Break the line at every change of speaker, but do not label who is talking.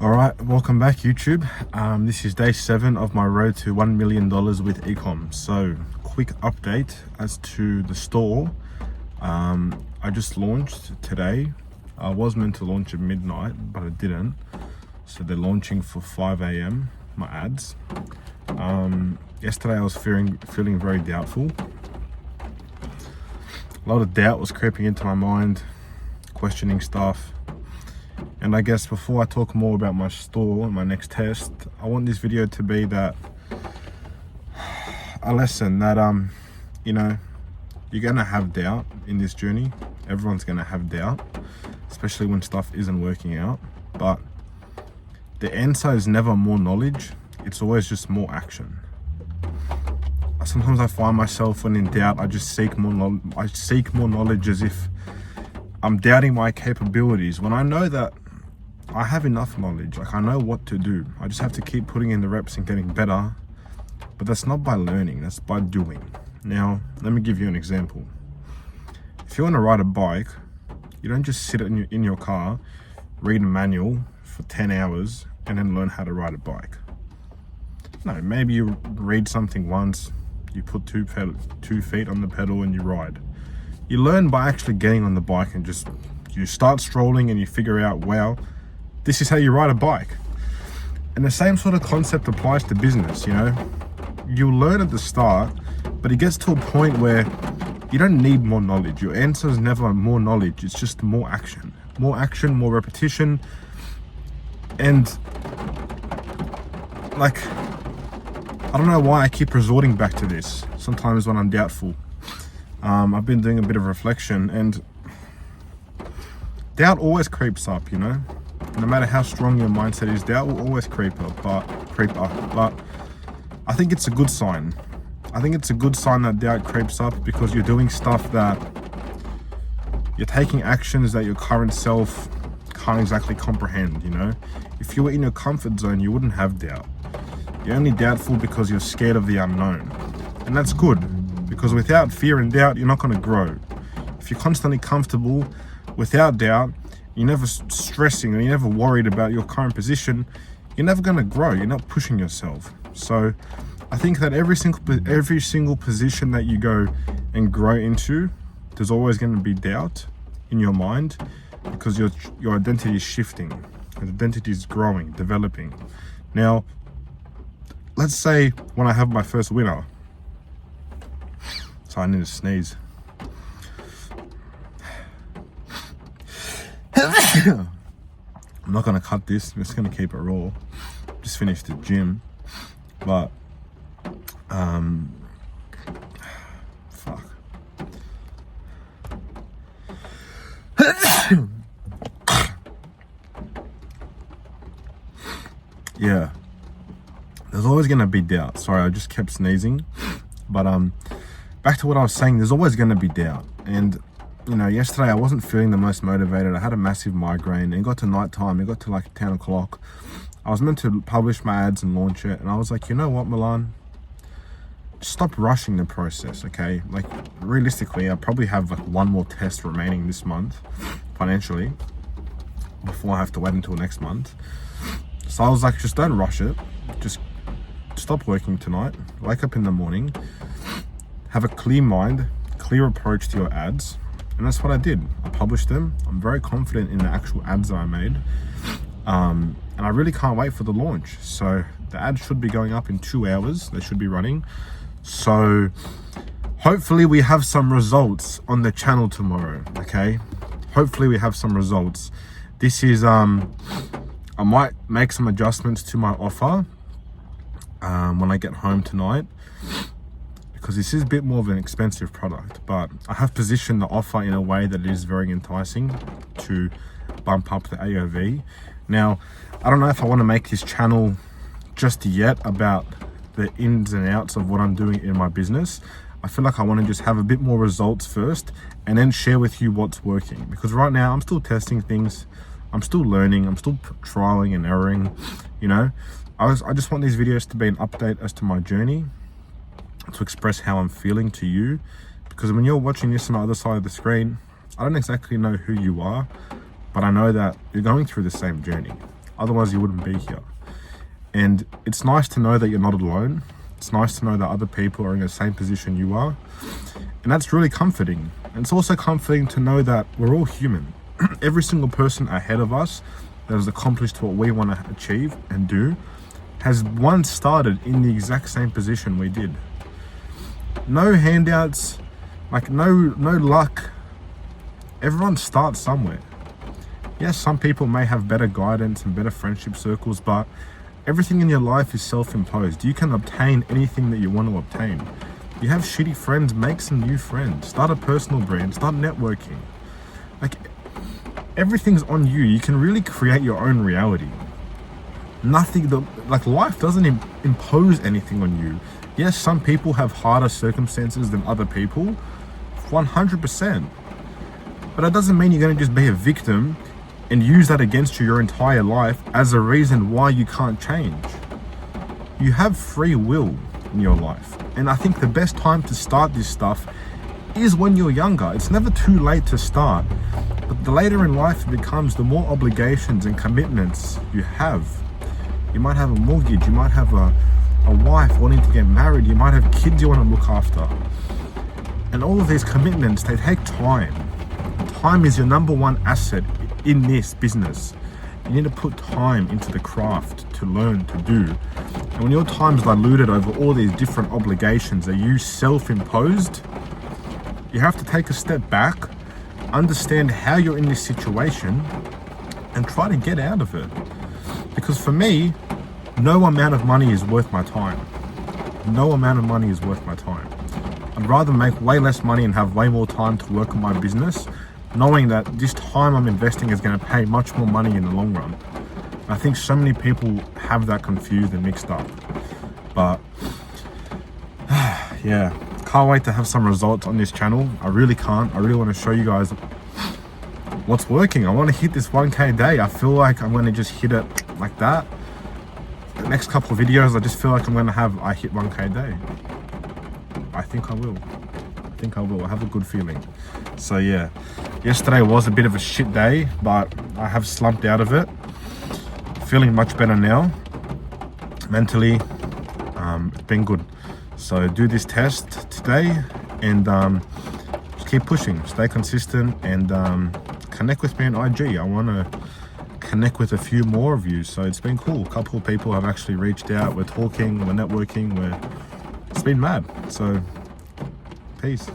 Alright, welcome back YouTube. This is day 7 of my road to $1 million with ecom. So, quick update as to the store. I just launched today. I was meant to launch at midnight, but I didn't. So they're launching for 5 a.m, my ads. Yesterday I was feeling very doubtful. A lot of doubt was creeping into my mind, questioning stuff. And I guess before I talk more about my store and my next test, I want this video to be that a lesson that you're gonna have doubt in this journey. Everyone's gonna have doubt, especially when stuff isn't working out. But the answer is never more knowledge, it's always just more action. Sometimes I find myself when in doubt, I just seek more knowledge as if I'm doubting my capabilities, when I know that I have enough knowledge. Like, I know what to do. I just have to keep putting in the reps and getting better. But that's not by learning, that's by doing. Now, let me give you an example. If you want to ride a bike, you don't just sit in your car, read a manual for 10 hours and then learn how to ride a bike. No, maybe you read something once, you put two feet on the pedal and you ride. You learn by actually getting on the bike and you start strolling and you figure out, wow, this is how you ride a bike. And the same sort of concept applies to business, You learn at the start, but it gets to a point where you don't need more knowledge. Your answer is never more knowledge, it's just more action. More action, more repetition. And like, I don't know why I keep resorting back to this sometimes when I'm doubtful. I've been doing a bit of reflection, and doubt always creeps up, No matter how strong your mindset is, doubt will always creep up. But I think it's a good sign. I think it's a good sign that doubt creeps up, because you're doing stuff that you're taking actions that your current self can't exactly comprehend, If you were in your comfort zone, you wouldn't have doubt. You're only doubtful because you're scared of the unknown. And that's good. Because without fear and doubt, you're not going to grow. If you're constantly comfortable without doubt, you're never stressing or you're never worried about your current position, you're never going to grow. You're not pushing yourself. So I think that every single position that you go and grow into, there's always going to be doubt in your mind, because your identity is shifting. Your identity is growing, developing. Now, let's say when I have my first winner. So I need to sneeze. I'm not gonna cut this, I'm just gonna keep it raw. Just finished the gym. But fuck. Yeah. There's always gonna be doubt. Sorry, I just kept sneezing. But back to what I was saying, there's always gonna be doubt. And yesterday I wasn't feeling the most motivated. I had a massive migraine, and it got to nighttime, it got to like 10 o'clock. I was meant to publish my ads and launch it, and I was like, you know what, Milan? Stop rushing the process, okay? Like, realistically, I probably have like one more test remaining this month, financially, before I have to wait until next month. So I was like, just don't rush it. Just stop working tonight, wake up in the morning, have a clear mind, clear approach to your ads. And that's what I did. I published them. I'm very confident in the actual ads that I made. And I really can't wait for the launch. So the ads should be going up in 2 hours. They should be running. So hopefully we have some results on the channel tomorrow, okay? Hopefully we have some results. This is, I might make some adjustments to my offer when I get home tonight, because this is a bit more of an expensive product, but I have positioned the offer in a way that it is very enticing to bump up the AOV. Now, I don't know if I want to make this channel just yet about the ins and outs of what I'm doing in my business. I feel like I want to just have a bit more results first and then share with you what's working, because right now I'm still testing things, I'm still learning, I'm still trialing and erroring. I just want these videos to be an update as to my journey, to express how I'm feeling to you, because when you're watching this on the other side of the screen, I don't exactly know who you are, but I know that you're going through the same journey. Otherwise, you wouldn't be here. And it's nice to know that you're not alone. It's nice to know that other people are in the same position you are. And that's really comforting. And it's also comforting to know that we're all human. Every single person ahead of us that has accomplished what we want to achieve and do has once started in the exact same position we did. No handouts, like no luck. Everyone starts somewhere. Yes, some people may have better guidance and better friendship circles, but everything in your life is self-imposed. You can obtain anything that you want to obtain. You have shitty friends, make some new friends. Start a personal brand, start networking. Like, everything's on you. You can really create your own reality. Life doesn't impose anything on you. Yes, some people have harder circumstances than other people, 100%. But that doesn't mean you're going to just be a victim and use that against you your entire life as a reason why you can't change. You have free will in your life. And I think the best time to start this stuff is when you're younger. It's never too late to start. But the later in life it becomes, the more obligations and commitments you have. You might have a mortgage, you might have a wife wanting to get married, you might have kids you want to look after. And all of these commitments, they take time. Time is your number one asset in this business. You need to put time into the craft to learn, to do. And when your time's diluted over all these different obligations that you self-imposed, you have to take a step back, understand how you're in this situation, and try to get out of it. Because for me, no amount of money is worth my time. No amount of money is worth my time. I'd rather make way less money and have way more time to work on my business, knowing that this time I'm investing is going to pay much more money in the long run. I think so many people have that confused and mixed up. But yeah, can't wait to have some results on this channel. I really can't. I really want to show you guys what's working. I want to hit this 1K day. I feel like I'm going to just hit it like that. The next couple of videos, I just feel like I hit 1K day. I think I will. I have a good feeling. So yeah, yesterday was a bit of a shit day, but I have slumped out of it. Feeling much better now. Mentally, it's been good. So do this test today and just keep pushing, stay consistent, and connect with me on IG. I want to connect with a few more of you. So it's been cool. A couple of people have actually reached out. We're talking, we're networking, it's been mad. So peace.